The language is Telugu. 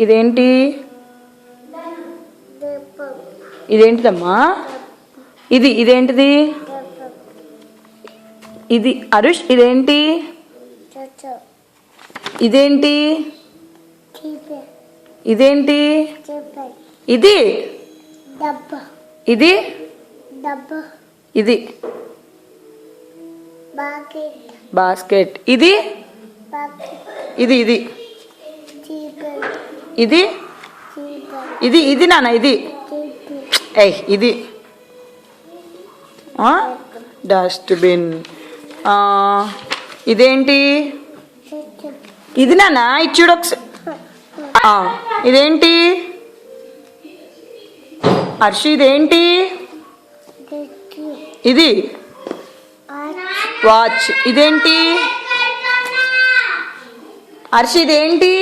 ఇదేంటి? ఇదేంటిదమ్మా? ఇదేంటిది? ఇది అరుష్ ఇదేంటి? ఇదేంటి? ఇదేంటి? ఇది ఇది ఇది బాస్కెట్. ఇది ఇది ఇది ఇది ఇది ఇది నాన్న ఇది ఇది డస్ట్బిన్. ఇదేంటి? ఇది నాన్న ఇచ్చుడు ఒకసారి. ఇదేంటి హర్షి? ఇదేంటి? ఇది వాచ్. ఇదేంటి హర్షి? ఇదేంటి?